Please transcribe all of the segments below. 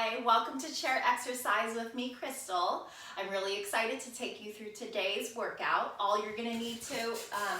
Hi, welcome to Chair Exercise with me, Crystal. I'm really excited to take you through today's workout. All you're gonna need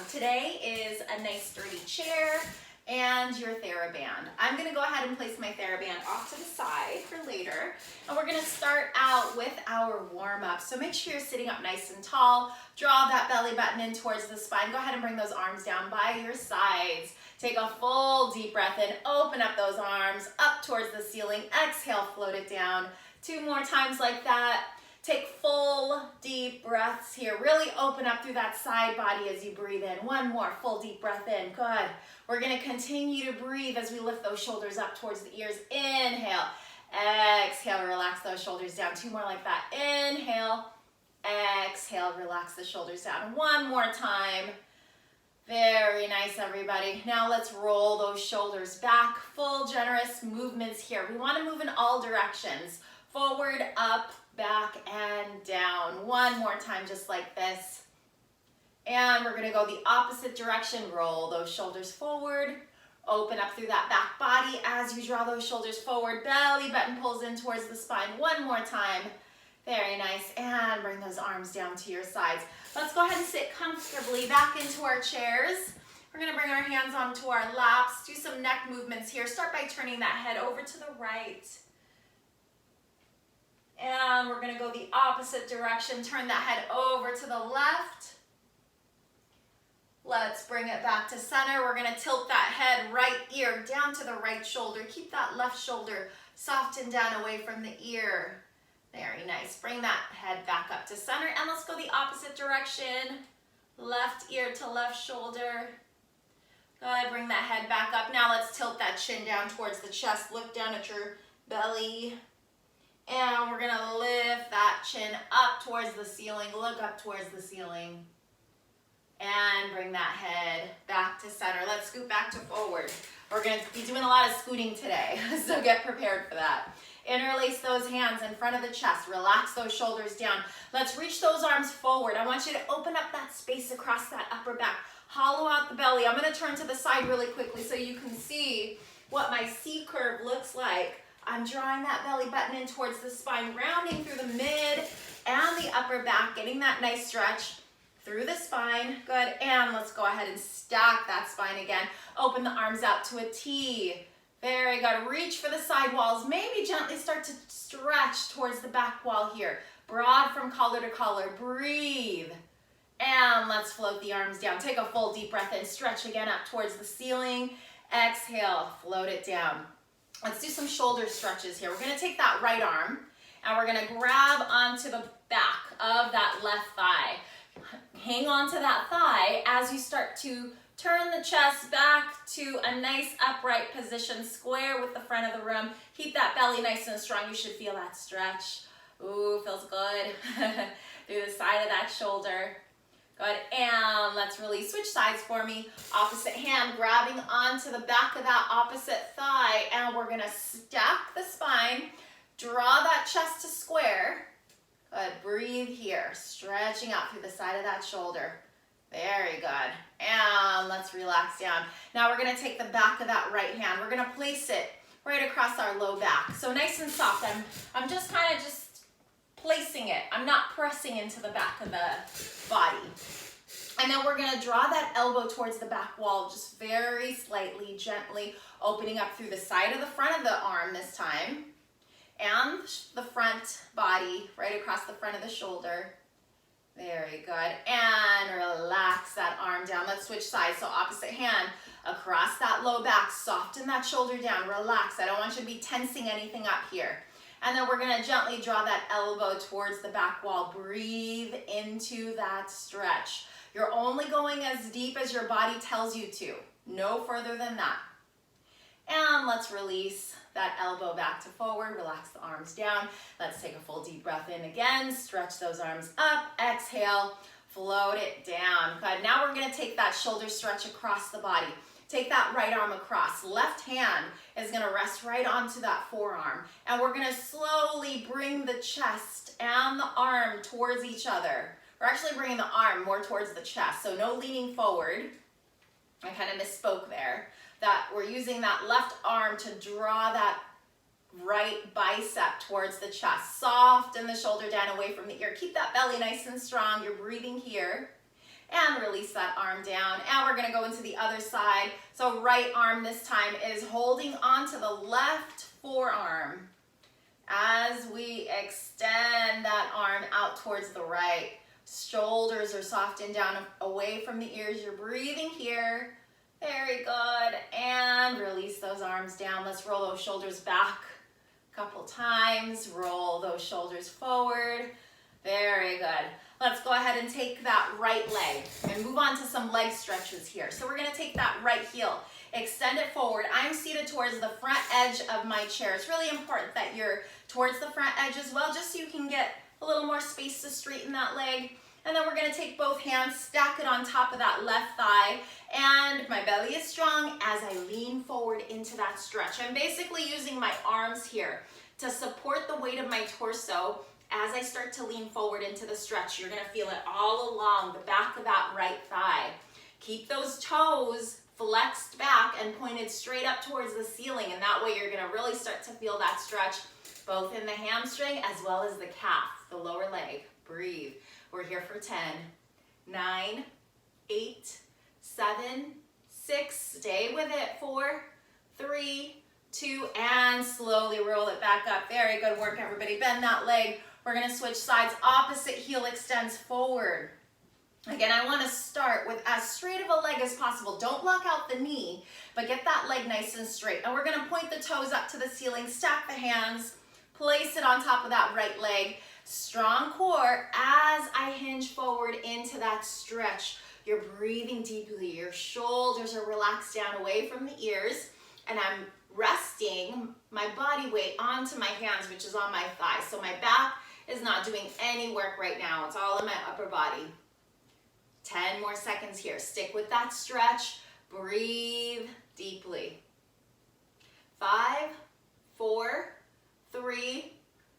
today is a nice sturdy chair and your TheraBand. I'm gonna go ahead and place my TheraBand off to the side for later. And we're gonna start out with our warm-up. So make sure you're sitting up nice and tall. Draw that belly button in towards the spine. Go ahead and bring those arms down by your sides. Take a full deep breath in. Open up those arms up towards the ceiling. Exhale, float it down. 2 more times like that. Take full deep breaths here. Really open up through that side body as you breathe in. 1 more full deep breath in. Good. We're going to continue to breathe as we lift those shoulders up towards the ears. Inhale. Exhale, relax those shoulders down. 2 more like that. Inhale. Exhale, relax the shoulders down. 1 more time. Very nice, everybody. Now let's roll those shoulders back. Full generous movements here. We want to move in all directions. Forward, up, back, and down. 1 more time just like this. And we're going to go the opposite direction. Roll those shoulders forward. Open up through that back body as you draw those shoulders forward. Belly button pulls in towards the spine. 1 more time. Very nice. And bring those arms down to your sides. Let's go ahead and sit comfortably back into our chairs. We're going to bring our hands onto our laps. Do some neck movements here. Start by turning that head over to the right. And we're going to go the opposite direction. Turn that head over to the left. Let's bring it back to center. We're going to tilt that head right ear down to the right shoulder. Keep that left shoulder soft and down away from the ear. Very nice. Bring that head back up to center and let's go the opposite direction. Left ear to left shoulder. Good. Bring that head back up. Now let's tilt that chin down towards the chest. Look down at your belly. And we're going to lift that chin up towards the ceiling. Look up towards the ceiling. And bring that head back to center. Let's scoot back to forward. We're going to be doing a lot of scooting today, so get prepared for that. Interlace those hands in front of the chest. Relax those shoulders down. Let's reach those arms forward. I want you to open up that space across that upper back. Hollow out the belly. I'm going to turn to the side really quickly so you can see what my C curve looks like. I'm drawing that belly button in towards the spine, rounding through the mid and the upper back, getting that nice stretch through the spine. Good. And let's go ahead and stack that spine again. Open the arms out to a T. Very good. Reach for the side walls. Maybe gently start to stretch towards the back wall here. Broad from collar to collar. Breathe. And let's float the arms down. Take a full deep breath in. Stretch again up towards the ceiling. Exhale. Float it down. Let's do some shoulder stretches here. We're going to take that right arm and we're going to grab onto the back of that left thigh. Hang on to that thigh as you start to turn the chest back to a nice upright position, square with the front of the room. Keep that belly nice and strong. You should feel that stretch. Ooh, feels good. Through the side of that shoulder. Good. And let's release. Switch sides for me. Opposite hand grabbing onto the back of that opposite thigh. And we're going to stack the spine. Draw that chest to square. Good. Breathe here. Stretching out through the side of that shoulder. Very good. And let's relax down. Now we're going to take the back of that right hand. We're going to place it right across our low back. So nice and soft. I'm just kind of placing it. I'm not pressing into the back of the body. And then we're going to draw that elbow towards the back wall, just very slightly, gently opening up through the side of the front of the arm this time. And the front body right across the front of the shoulder. Very good. And relax that arm down. Let's switch sides. So opposite hand across that low back. Soften that shoulder down. Relax. I don't want you to be tensing anything up here. And then we're going to gently draw that elbow towards the back wall. Breathe into that stretch. You're only going as deep as your body tells you to. No further than that. And let's release that elbow back to forward. Relax the arms down. Let's take a full deep breath in again. Stretch those arms up. Exhale. Float it down. Good. Now we're going to take that shoulder stretch across the body. Take that right arm across. Left hand is going to rest right onto that forearm. And we're going to slowly bring the chest and the arm towards each other. We're actually bringing the arm more towards the chest. So no leaning forward. I kind of misspoke there. That we're using that left arm to draw that right bicep towards the chest. Soften the shoulder down away from the ear. Keep that belly nice and strong. You're breathing here. And release that arm down. And we're gonna go into the other side. So right arm this time is holding onto the left forearm as we extend that arm out towards the right. Shoulders are softened down away from the ears. You're breathing here. Very good. And release those arms down. Let's roll those shoulders back a couple times. Roll those shoulders forward. Very good. Let's go ahead and take that right leg and move on to some leg stretches here. So we're gonna take that right heel, extend it forward. I'm seated towards the front edge of my chair. It's really important that you're towards the front edge as well, just so you can get a little more space to straighten that leg. And then we're gonna take both hands, stack it on top of that left thigh, and my belly is strong as I lean forward into that stretch. I'm basically using my arms here to support the weight of my torso. As I start to lean forward into the stretch, you're gonna feel it all along the back of that right thigh. Keep those toes flexed back and pointed straight up towards the ceiling, and that way you're gonna really start to feel that stretch both in the hamstring as well as the calf, the lower leg. Breathe. We're here for 10, 9, 8, 7, 6, stay with it, 4, 3, 2, and slowly roll it back up. Very good work, everybody. Bend that leg. We're gonna switch sides. Opposite heel extends forward. Again, I wanna start with as straight of a leg as possible. Don't block out the knee, but get that leg nice and straight. And we're gonna point the toes up to the ceiling, stack the hands, place it on top of that right leg. Strong core as I hinge forward into that stretch. You're breathing deeply. Your shoulders are relaxed down away from the ears, and I'm resting my body weight onto my hands, which is on my thighs. So my back is not doing any work right now. It's all in my upper body. 10 more seconds here. Stick with that stretch. Breathe deeply. 5, 4, 3,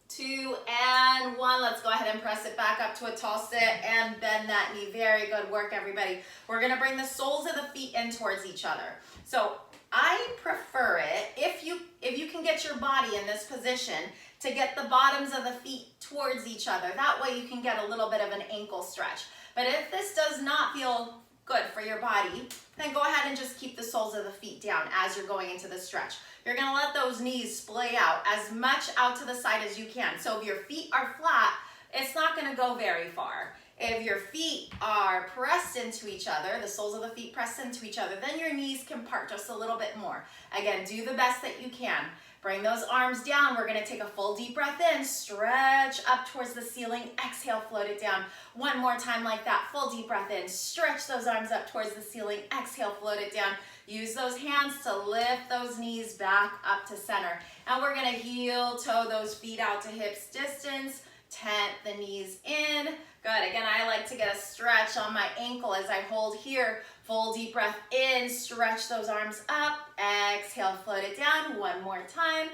2, and 1. Let's go ahead and press it back up to a tall sit and bend that knee. Very good work, everybody. We're gonna bring the soles of the feet in towards each other. So I prefer it, if you can get your body in this position, to get the bottoms of the feet towards each other. That way you can get a little bit of an ankle stretch. But if this does not feel good for your body, then go ahead and just keep the soles of the feet down as you're going into the stretch. You're gonna let those knees splay out as much out to the side as you can. So if your feet are flat, it's not gonna go very far. If your feet are pressed into each other, the soles of the feet pressed into each other, then your knees can part just a little bit more. Again, do the best that you can. Bring those arms down. We're gonna take a full deep breath in, stretch up towards the ceiling, exhale, float it down. One more time like that, full deep breath in, stretch those arms up towards the ceiling, exhale, float it down. Use those hands to lift those knees back up to center. And we're gonna heel toe those feet out to hips distance, tent the knees in. Good, again, I like to get a stretch on my ankle as I hold here. Full deep breath in, stretch those arms up, exhale, float it down. One more time.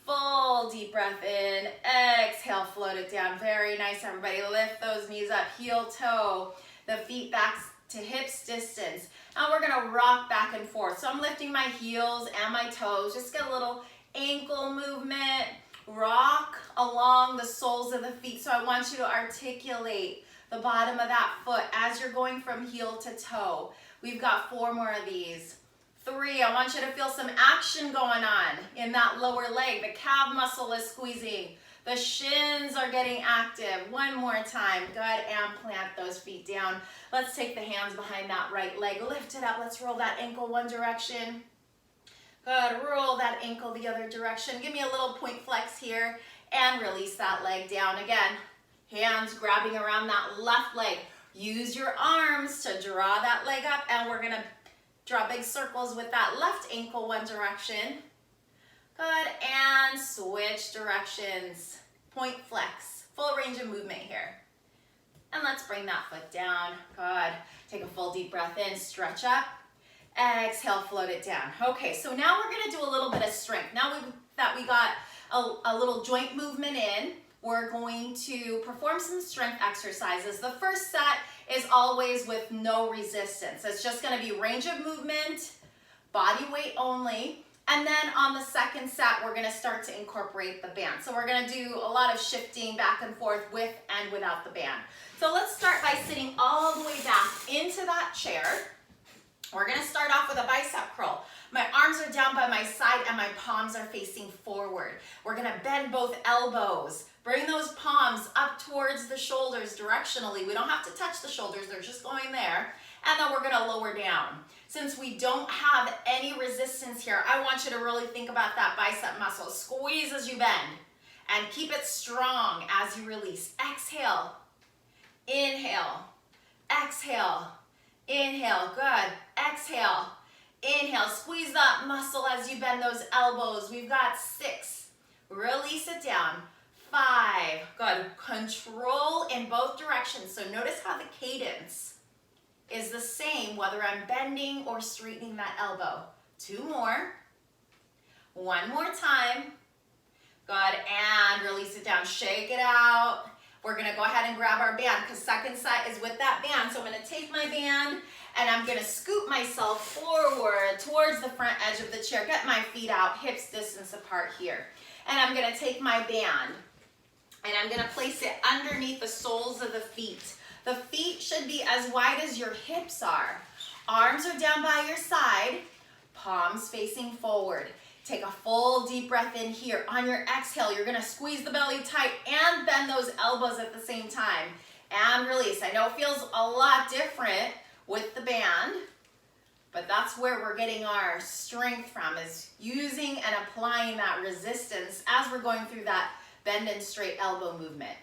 Full deep breath in, exhale, float it down. Very nice, everybody. Lift those knees up, heel toe, the feet back to hips distance. And we're gonna rock back and forth. So I'm lifting my heels and my toes. Just get a little ankle movement. Rock along the soles of the feet. So I want you to articulate the bottom of that foot as you're going from heel to toe. We've got 4 more of these. 3, I want you to feel some action going on in that lower leg. The calf muscle is squeezing. The shins are getting active. 1 more time. Good, and plant those feet down. Let's take the hands behind that right leg. Lift it up. Let's roll that ankle one direction. Good, roll that ankle the other direction. Give me a little point flex here and release that leg down again. Hands grabbing around that left leg. Use your arms to draw that leg up, and we're gonna draw big circles with that left ankle one direction. Good, and switch directions. Point flex, full range of movement here. And let's bring that foot down. Good, take a full deep breath in, stretch up. Exhale, float it down. Okay, so now we're gonna do a little bit of strength. Now that we got a little joint movement in, we're going to perform some strength exercises. The first set is always with no resistance. It's just gonna be range of movement, body weight only, And then on the second set, we're gonna start to incorporate the band. So we're gonna do a lot of shifting back and forth with and without the band. So let's start by sitting all the way back into that chair. We're gonna start off with a bicep curl. My arms are down by my side and my palms are facing forward. We're gonna bend both elbows. Bring those palms up towards the shoulders directionally. We don't have to touch the shoulders, they're just going there. And then we're gonna lower down. Since we don't have any resistance here, I want you to really think about that bicep muscle. Squeeze as you bend and keep it strong as you release. Exhale, inhale, exhale, inhale, good. Exhale, inhale, squeeze that muscle as you bend those elbows. We've got 6, release it down. 5, good. Control in both directions. So notice how the cadence is the same whether I'm bending or straightening that elbow. 2 more. 1 more time. Good, and release it down. Shake it out. We're gonna go ahead and grab our band because second set is with that band. So I'm gonna take my band and I'm gonna scoop myself forward towards the front edge of the chair. Get my feet out, hips distance apart here. And I'm gonna take my band and I'm gonna place it underneath the soles of the feet. The feet should be as wide as your hips are. Arms are down by your side, palms facing forward. Take a full deep breath in here. On your exhale, you're gonna squeeze the belly tight and bend those elbows at the same time. And release. I know it feels a lot different with the band, but that's where we're getting our strength from, is using and applying that resistance as we're going through that bend and straight elbow movement.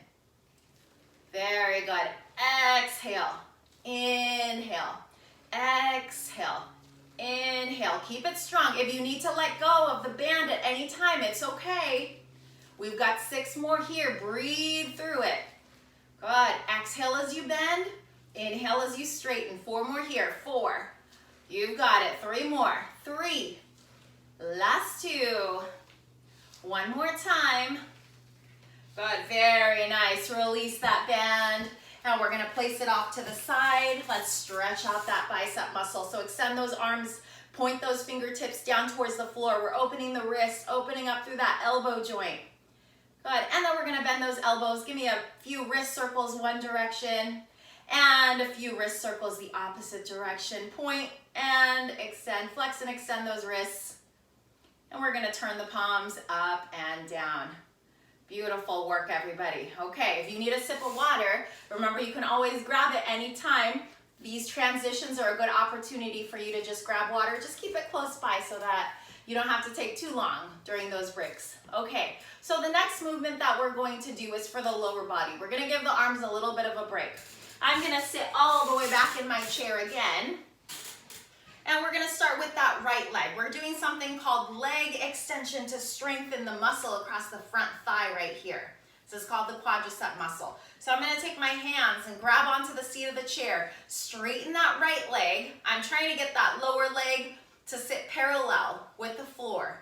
Very good. Exhale, inhale, exhale, inhale. Keep it strong. If you need to let go of the band at any time, it's okay. We've got 6 more here. Breathe through it. Good. Exhale as you bend. Inhale as you straighten. 4 more here. 4. You've got it. 3 more. 3. Last 2. 1 more time. Good. Very nice. Release that band. Now we're gonna place it off to the side. Let's stretch out that bicep muscle. So extend those arms, point those fingertips down towards the floor. We're opening the wrist, opening up through that elbow joint. Good, and then we're gonna bend those elbows. Give me a few wrist circles one direction, and a few wrist circles the opposite direction. Point and extend, flex and extend those wrists. And we're gonna turn the palms up and down. Beautiful work, everybody. Okay, if you need a sip of water, remember you can always grab it anytime. These transitions are a good opportunity for you to just grab water. Just keep it close by so that you don't have to take too long during those breaks. Okay, so the next movement that we're going to do is for the lower body. We're gonna give the arms a little bit of a break. I'm gonna sit all the way back in my chair again. And we're gonna start with that right leg. We're doing something called leg extension to strengthen the muscle across the front thigh right here. This is called the quadricep muscle. So I'm gonna take my hands and grab onto the seat of the chair, straighten that right leg. I'm trying to get that lower leg to sit parallel with the floor.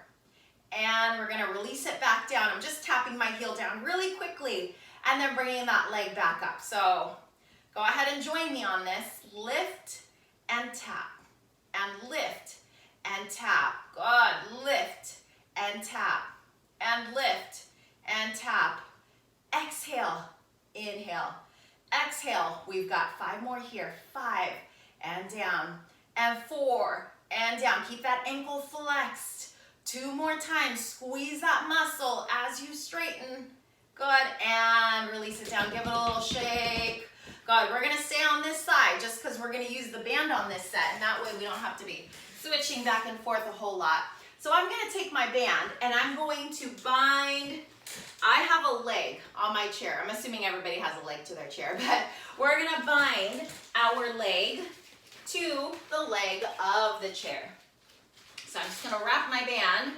And we're gonna release it back down. I'm just tapping my heel down really quickly and then bringing that leg back up. So go ahead and join me on this. Lift and tap. And lift and tap. Good. Lift and tap. And lift and tap. Exhale. Inhale. Exhale. We've got 5 more here. 5 and down. And 4 and down. Keep that ankle flexed. 2 more times. Squeeze that muscle as you straighten. Good. And release it down. Give it a little shake. Good, we're gonna stay on this side just because we're gonna use the band on this set, and that way we don't have to be switching back and forth a whole lot. So I'm gonna take my band and I'm going to bind, I have a leg on my chair. I'm assuming everybody has a leg to their chair, but we're gonna bind our leg to the leg of the chair. So I'm just gonna wrap my band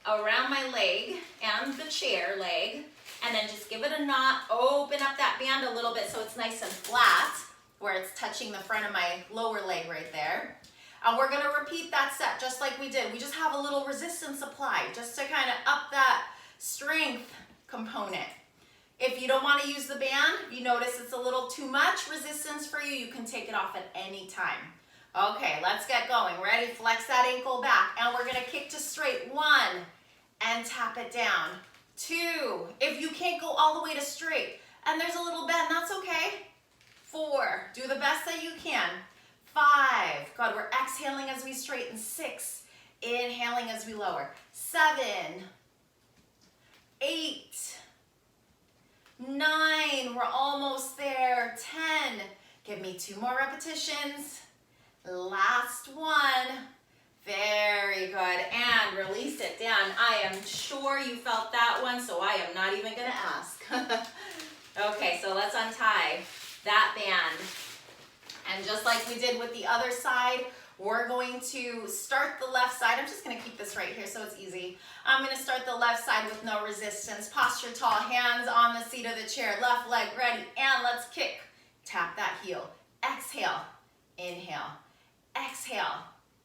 around my leg and the chair leg, and then just give it a knot, open up that band a little bit so it's nice and flat, where it's touching the front of my lower leg right there. And we're gonna repeat that set just like we did. We just have a little resistance applied just to kind of up that strength component. If you don't wanna use the band, you notice it's a little too much resistance for you, you can take it off at any time. Okay, let's get going. Ready? Flex that ankle back. And we're gonna kick to straight. 1, and tap it down. 2, if you can't go all the way to straight, and there's a little bend, that's okay. 4, do the best that you can. 5, good, we're exhaling as we straighten. 6, inhaling as we lower. 7, 8, 9, we're almost there. 10, give me 2 more repetitions. Last one. Very good, and release it down. I am sure you felt that one, so I am not even gonna ask. Okay, so let's untie that band. And just like we did with the other side, we're going to start the left side. I'm just gonna keep this right here so it's easy. I'm gonna start the left side with no resistance. Posture tall, hands on the seat of the chair, left leg ready, and let's kick. Tap that heel. Exhale, inhale, exhale,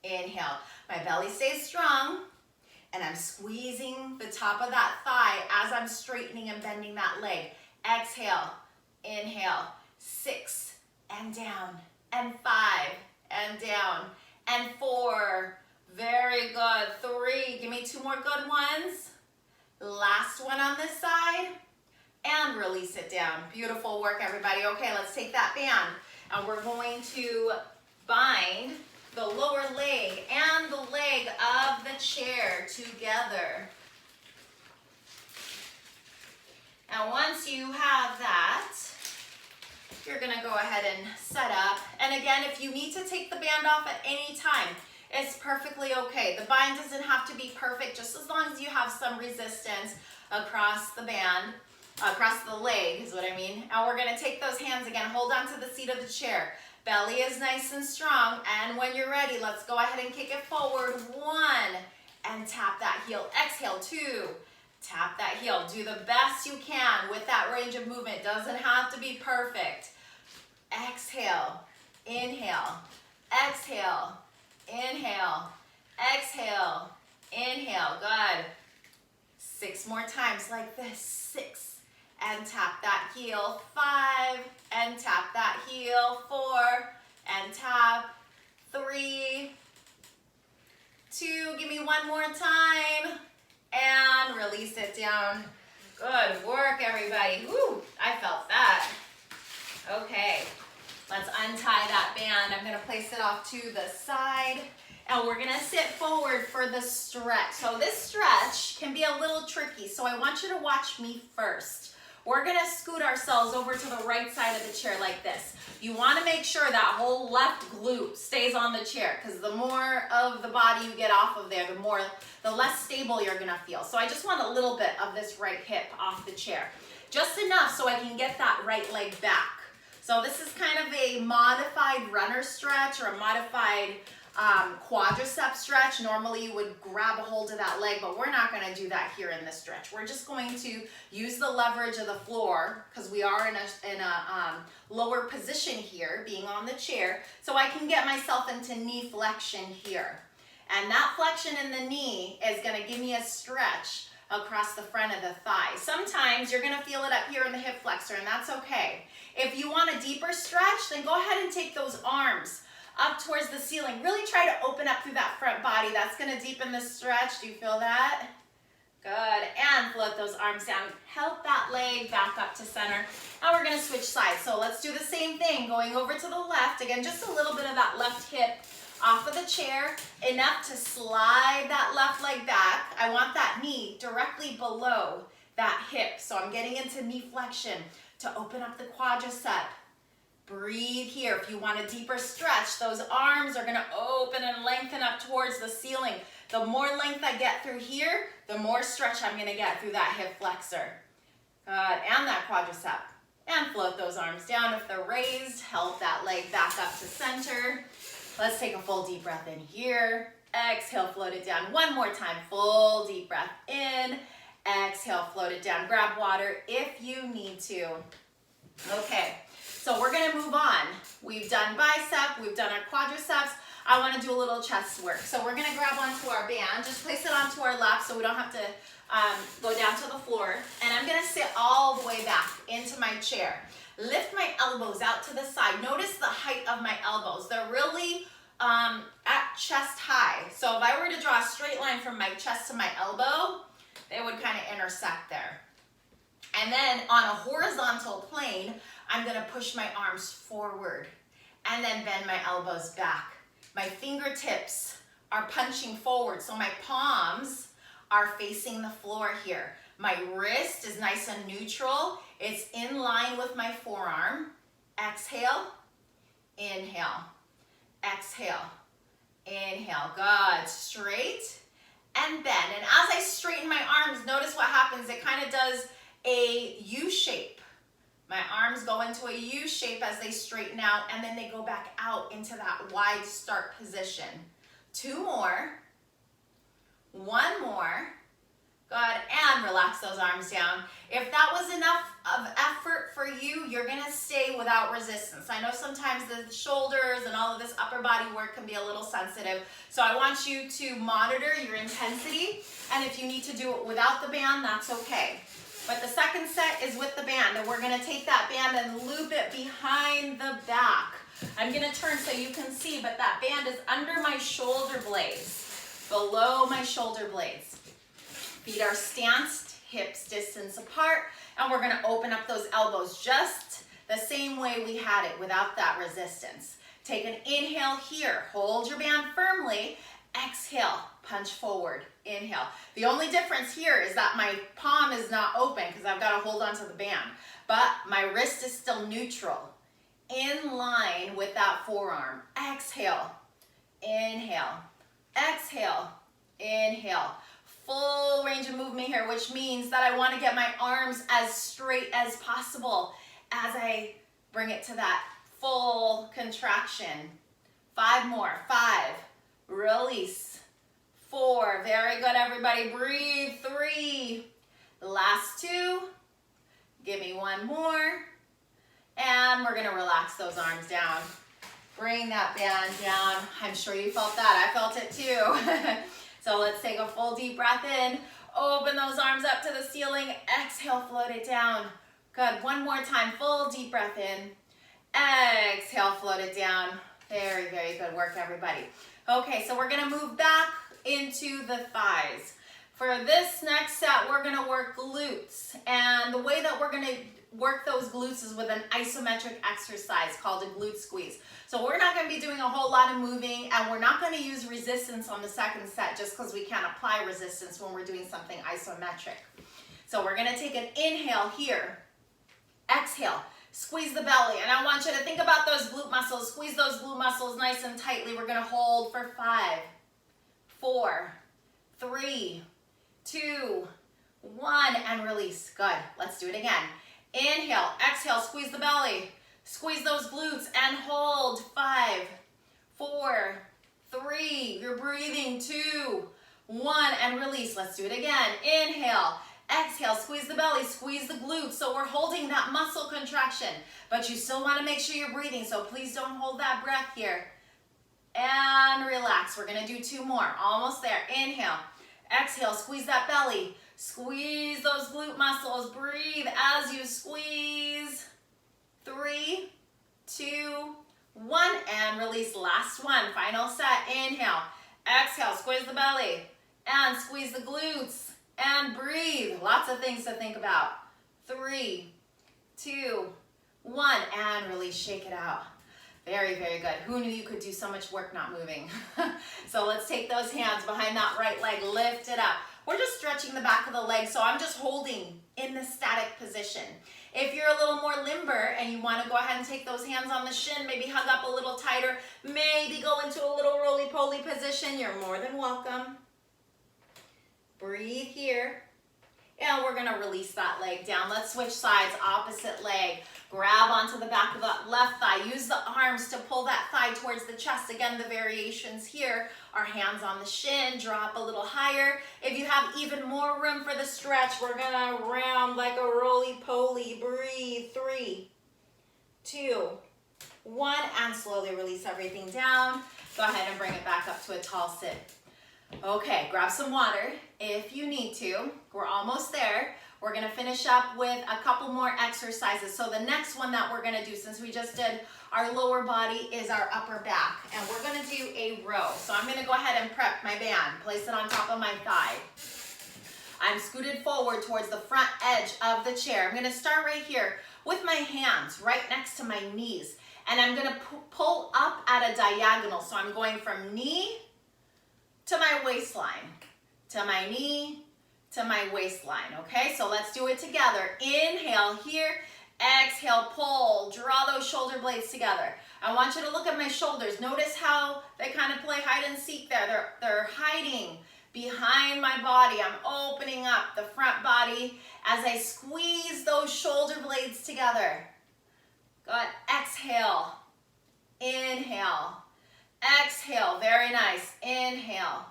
inhale. My belly stays strong, and I'm squeezing the top of that thigh as I'm straightening and bending that leg. Exhale, inhale, 6, and down, and 5, and down, and 4, very good. 3, give me 2 more good ones. Last one on this side, and release it down. Beautiful work, everybody. Okay, let's take that band, and we're going to bind the lower leg and the leg of the chair together. And once you have that, you're gonna go ahead and set up. And again, if you need to take the band off at any time, it's perfectly okay. The bind doesn't have to be perfect, just as long as you have some resistance across the band, across the leg is what I mean. And we're gonna take those hands again, hold on to the seat of the chair. Belly is nice and strong, and when you're ready, let's go ahead and kick it forward. 1, and tap that heel. Exhale. 2, tap that heel. Do the best you can with that range of movement. Doesn't have to be perfect. Exhale, inhale, exhale, inhale, exhale, inhale. Good. 6 more times like this. 6. And tap that heel. 5, and tap that heel. 4, and tap. 3, 2, give me 1 more time, and release it down. Good work, everybody. Woo, I felt that. Okay, let's untie that band. I'm gonna place it off to the side, and we're gonna sit forward for the stretch. So this stretch can be a little tricky, so I want you to watch me first. We're gonna scoot ourselves over to the right side of the chair like this. You wanna make sure that whole left glute stays on the chair, because the more of the body you get off of there, the less stable you're gonna feel. So I just want a little bit of this right hip off the chair. Just enough so I can get that right leg back. So this is kind of a modified runner stretch, or a modified quadricep stretch. Normally you would grab a hold of that leg, but we're not going to do that here in this stretch. We're just going to use the leverage of the floor, because we are in a lower position here, being on the chair, so I can get myself into knee flexion here. And that flexion in the knee is going to give me a stretch across the front of the thigh. Sometimes you're going to feel it up here in the hip flexor, and that's okay. If you want a deeper stretch, then go ahead and take those arms up towards the ceiling. Really try to open up through that front body. That's gonna deepen the stretch. Do you feel that? Good, and float those arms down. Help that leg back up to center. Now we're gonna switch sides. So let's do the same thing, going over to the left. Again, just a little bit of that left hip off of the chair, enough to slide that left leg back. I want that knee directly below that hip. So I'm getting into knee flexion to open up the quadricep. Breathe here. If you want a deeper stretch, those arms are gonna open and lengthen up towards the ceiling. The more length I get through here, the more stretch I'm gonna get through that hip flexor. Good, and that quadricep. And float those arms down if they're raised. Help that leg back up to center. Let's take a full deep breath in here. Exhale, float it down. 1 more time, full deep breath in. Exhale, float it down. Grab water if you need to. Okay. So we're gonna move on. We've done bicep, we've done our quadriceps. I wanna do a little chest work. So we're gonna grab onto our band, just place it onto our lap so we don't have to go down to the floor. And I'm gonna sit all the way back into my chair. Lift my elbows out to the side. Notice the height of my elbows. They're really at chest high. So if I were to draw a straight line from my chest to my elbow, they would kind of intersect there. And then on a horizontal plane, I'm gonna push my arms forward and then bend my elbows back. My fingertips are punching forward, so my palms are facing the floor here. My wrist is nice and neutral. It's in line with my forearm. Exhale, inhale, exhale, inhale. Good, straight and bend. And as I straighten my arms, notice what happens. It kind of does a U shape. My arms go into a U shape as they straighten out, and then they go back out into that wide start position. 2 more, 1 more. Good, and relax those arms down. If that was enough of effort for you, you're gonna stay without resistance. I know sometimes the shoulders and all of this upper body work can be a little sensitive, so I want you to monitor your intensity, and if you need to do it without the band, that's okay. But the second set is with the band, and we're gonna take that band and loop it behind the back. I'm gonna turn so you can see, but that band is under my shoulder blades, below my shoulder blades. Feet are stanced, hips distance apart, and we're gonna open up those elbows just the same way we had it without that resistance. Take an inhale here, hold your band firmly, exhale, punch forward, inhale. The only difference here is that my palm is not open because I've got to hold onto the band, but my wrist is still neutral, in line with that forearm. Exhale, inhale, exhale, inhale. Full range of movement here, which means that I want to get my arms as straight as possible as I bring it to that full contraction. 5 more, 5, release, 4, very good everybody, breathe, 3, last 2, give me 1 more, and we're gonna relax those arms down. Bring that band down. I'm sure you felt that, I felt it too. So let's take a full deep breath in, open those arms up to the ceiling, exhale, float it down. Good, 1 more time, full deep breath in, exhale, float it down. Very, very good work, everybody. Okay, so we're gonna move back into the thighs. For this next set, we're gonna work glutes. And the way that we're gonna work those glutes is with an isometric exercise called a glute squeeze. So we're not gonna be doing a whole lot of moving, and we're not gonna use resistance on the second set just because we can't apply resistance when we're doing something isometric. So we're gonna take an inhale here, exhale, squeeze the belly, and I want you to think about those glute muscles, squeeze those glute muscles nice and tightly. We're gonna hold for 5, 4, 3, 2, 1, and release. Good, let's do it again. Inhale, exhale, squeeze the belly, squeeze those glutes, and hold. 5, 4, 3, you're breathing. 2, 1, and release. Let's do it again. Inhale, exhale, squeeze the belly, squeeze the glutes. So we're holding that muscle contraction, but you still want to make sure you're breathing, so please don't hold that breath here. And relax. We're going to do 2 more. Almost there. Inhale, exhale, squeeze that belly, squeeze those glute muscles. Breathe as you squeeze. 3, 2, 1, and release. Last one. Final set. Inhale, exhale, squeeze the belly, and squeeze the glutes. And breathe. Lots of things to think about. 3, 2, 1, and release. Shake it out. Very, very good. Who knew you could do so much work not moving? So let's take those hands behind that right leg. Lift it up. We're just stretching the back of the leg, so I'm just holding in the static position. If you're a little more limber and you want to go ahead and take those hands on the shin, maybe hug up a little tighter, maybe go into a little roly-poly position, you're more than welcome. Breathe here. And we're gonna release that leg down. Let's switch sides, opposite leg. Grab onto the back of that left thigh. Use the arms to pull that thigh towards the chest. Again, the variations here are hands on the shin, drop a little higher. If you have even more room for the stretch, we're gonna round like a roly-poly. Breathe. 3, 2, 1, and slowly release everything down. Go ahead and bring it back up to a tall sit. Okay, grab some water if you need to. We're almost there. We're gonna finish up with a couple more exercises. So the next one that we're gonna do, since we just did our lower body, is our upper back. And we're gonna do a row. So I'm gonna go ahead and prep my band, place it on top of my thigh. I'm scooted forward towards the front edge of the chair. I'm gonna start right here with my hands right next to my knees. And I'm gonna pull up at a diagonal. So I'm going from knee to my waistline, to my knee, to my waistline, okay? So let's do it together. Inhale here, exhale, pull, draw those shoulder blades together. I want you to look at my shoulders. Notice how they kind of play hide and seek there. They're hiding behind my body. I'm opening up the front body as I squeeze those shoulder blades together. Good. Exhale, inhale, exhale. Very nice. Inhale,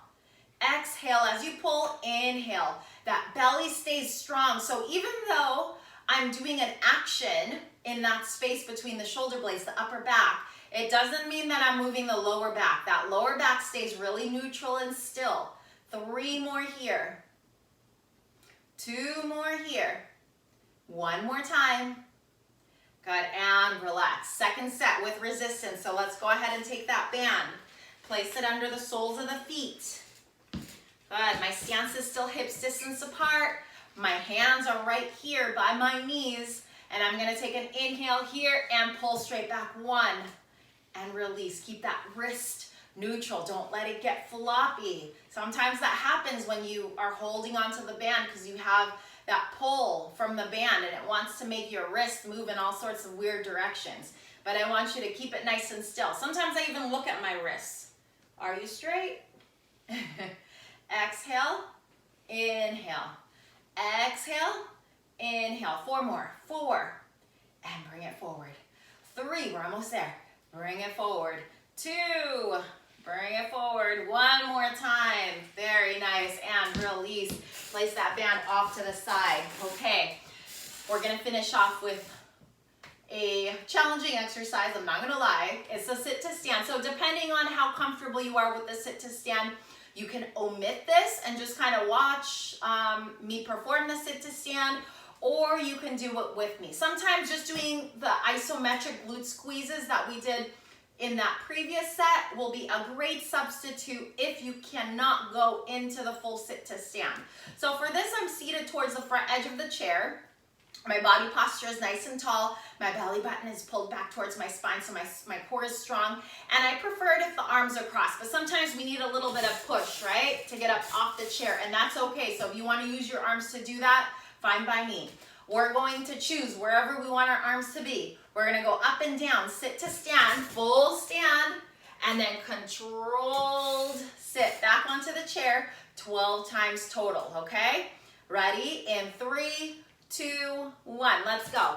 exhale. As you pull, inhale. That belly stays strong. So even though I'm doing an action in that space between the shoulder blades, the upper back, it doesn't mean that I'm moving the lower back. That lower back stays really neutral and still. 3 more here. 2 more here. 1 more time. Good, and relax. Second set with resistance. So let's go ahead and take that band. Place it under the soles of the feet. Good, my stance is still hips distance apart. My hands are right here by my knees. And I'm gonna take an inhale here and pull straight back. 1, and release. Keep that wrist neutral. Don't let it get floppy. Sometimes that happens when you are holding onto the band because you have that pull from the band and it wants to make your wrist move in all sorts of weird directions. But I want you to keep it nice and still. Sometimes I even look at my wrists. Are you straight? Exhale, inhale. Exhale, inhale. 4 more. 4, and bring it forward. 3, we're almost there. Bring it forward. 2, bring it forward. 1 more time. Very nice. And release. Place that band off to the side. Okay. We're going to finish off with a challenging exercise. I'm not going to lie. It's a sit to stand. So depending on how comfortable you are with the sit to stand, you can omit this and just kind of watch me perform the sit to stand, or you can do it with me. Sometimes just doing the isometric glute squeezes that we did in that previous set will be a great substitute if you cannot go into the full sit to stand. So for this, I'm seated towards the front edge of the chair. My body posture is nice and tall. My belly button is pulled back towards my spine, so my core is strong. And I prefer it if the arms are crossed, but sometimes we need a little bit of push, right, to get up off the chair, and that's okay. So if you want to use your arms to do that, fine by me. We're going to choose wherever we want our arms to be. We're going to go up and down, sit to stand, full stand, and then controlled sit back onto the chair 12 times total, okay? Ready? In 3, 2, 1. Let's go.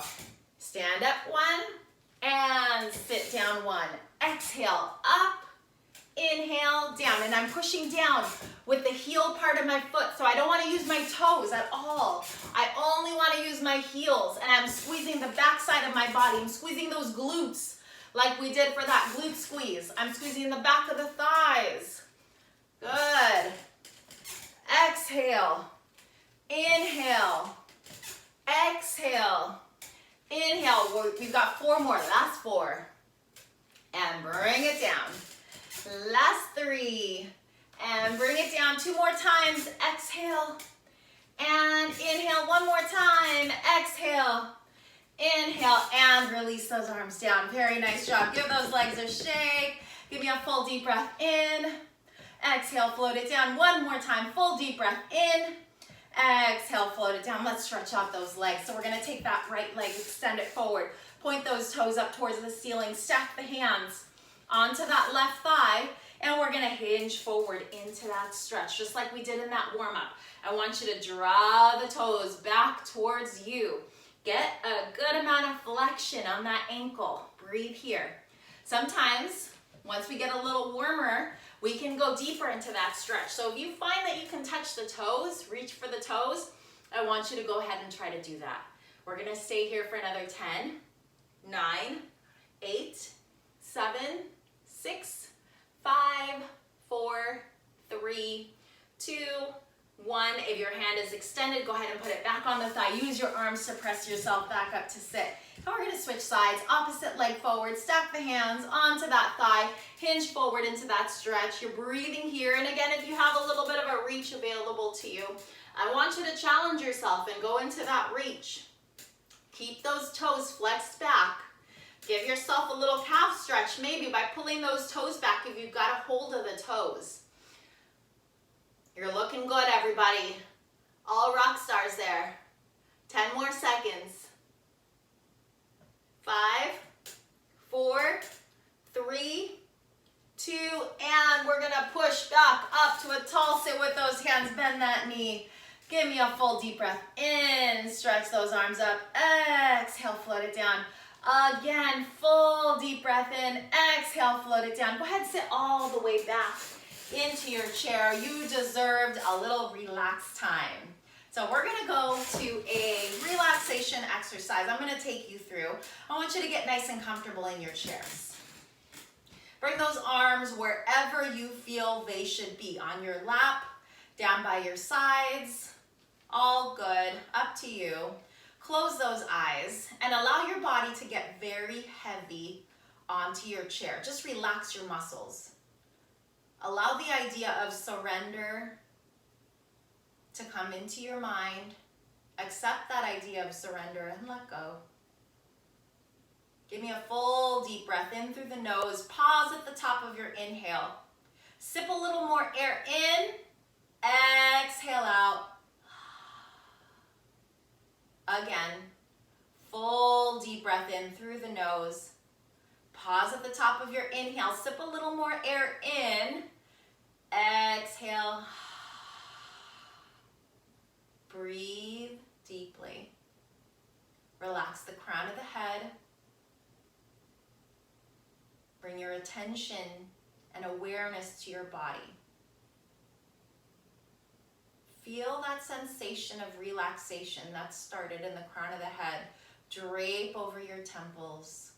Stand up 1 and sit down 1. Exhale, up, inhale, down. And I'm pushing down with the heel part of my foot, so I don't want to use my toes at all. I only want to use my heels, and I'm squeezing the back side of my body. I'm squeezing those glutes like we did for that glute squeeze. I'm squeezing the back of the thighs. Good. Exhale. Inhale. Exhale. Inhale. We've got 4 more. Last 4. And bring it down. Last 3. And bring it down 2 more times. Exhale. And inhale 1 more time. Exhale. Inhale and release those arms down. Very nice job. Give those legs a shake. Give me a full deep breath in. Exhale, float it down. 1 more time. Full deep breath in. Exhale, float it down. Let's stretch out those legs. So we're going to take that right leg, extend it forward. Point those toes up towards the ceiling. Stack the hands onto that left thigh. And we're going to hinge forward into that stretch, just like we did in that warm-up. I want you to draw the toes back towards you. Get a good amount of flexion on that ankle. Breathe here. Sometimes, once we get a little warmer, we can go deeper into that stretch. So if you find that you can touch the toes, reach for the toes, I want you to go ahead and try to do that. We're going to stay here for another 10, 9, 8, 7, 6, 5, 4, 3, 2, one. If your hand is extended, go ahead and put it back on the thigh. Use your arms to press yourself back up to sit. Now we're gonna switch sides, opposite leg forward, stack the hands onto that thigh, hinge forward into that stretch. You're breathing here, and again, if you have a little bit of a reach available to you, I want you to challenge yourself and go into that reach. Keep those toes flexed back. Give yourself a little calf stretch, maybe by pulling those toes back if you've got a hold of the toes. You're looking good, everybody. All rock stars there. 10 more seconds. 5, 4, 3, 2, and we're gonna push back up to a tall sit with those hands. Bend that knee. Give me a full deep breath in. Stretch those arms up. Exhale, float it down. Again, full deep breath in. Exhale, float it down. Go ahead, sit all the way back into your chair. You deserved a little relaxed time. So we're gonna go to a relaxation exercise. I'm gonna take you through. I want you to get nice and comfortable in your chairs. Bring those arms wherever you feel they should be. On your lap, down by your sides, all good, up to you. Close those eyes and allow your body to get very heavy onto your chair. Just relax your muscles. Allow the idea of surrender to come into your mind. Accept that idea of surrender and let go. Give me a full deep breath in through the nose. Pause at the top of your inhale. Sip a little more air in. Exhale out. Again, full deep breath in through the nose. Pause at the top of your inhale. Sip a little more air in. Exhale. Breathe deeply. Relax the crown of the head. Bring your attention and awareness to your body. Feel that sensation of relaxation that started in the crown of the head. Drape over your temples,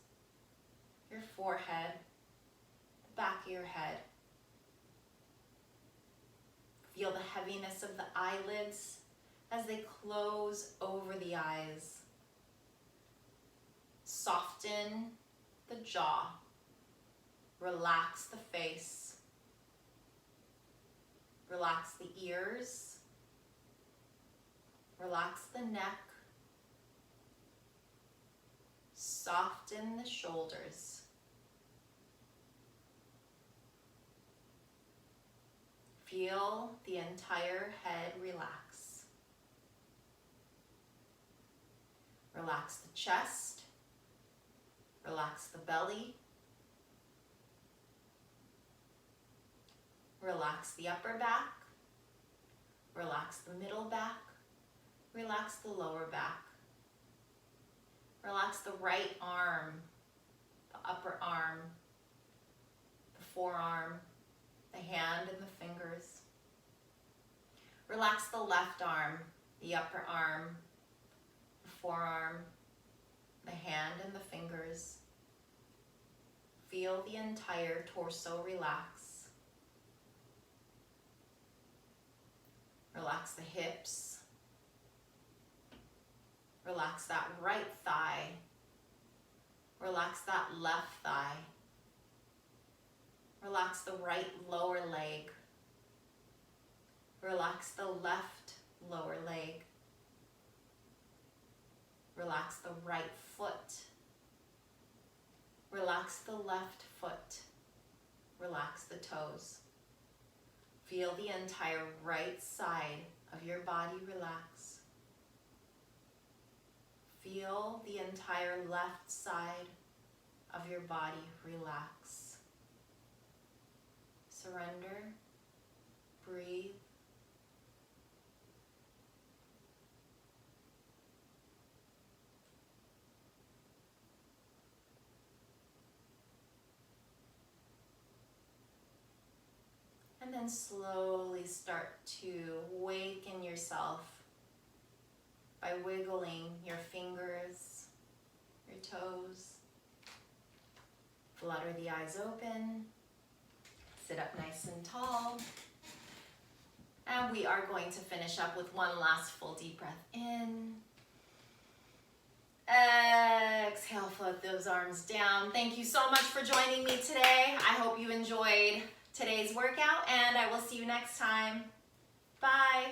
your forehead, the back of your head. Feel the heaviness of the eyelids as they close over the eyes. Soften the jaw. Relax the face. Relax the ears. Relax the neck. Soften the shoulders. Feel the entire head relax. Relax the chest. Relax the belly. Relax the upper back. Relax the middle back. Relax the lower back. Relax the right arm, the upper arm, the forearm, the hand and the fingers. Relax the left arm, the upper arm, the forearm, the hand and the fingers. Feel the entire torso relax. Relax the hips. Relax that right thigh. Relax that left thigh. Relax the right lower leg. Relax the left lower leg. Relax the right foot. Relax the left foot. Relax the toes. Feel the entire right side of your body relax. Feel the entire left side of your body relax. Surrender. Breathe. And then slowly start to waken yourself by wiggling your fingers, your toes. Flutter the eyes open. Sit up nice and tall. And we are going to finish up with one last full deep breath in. Exhale, float those arms down. Thank you so much for joining me today. I hope you enjoyed today's workout, and I will see you next time. Bye.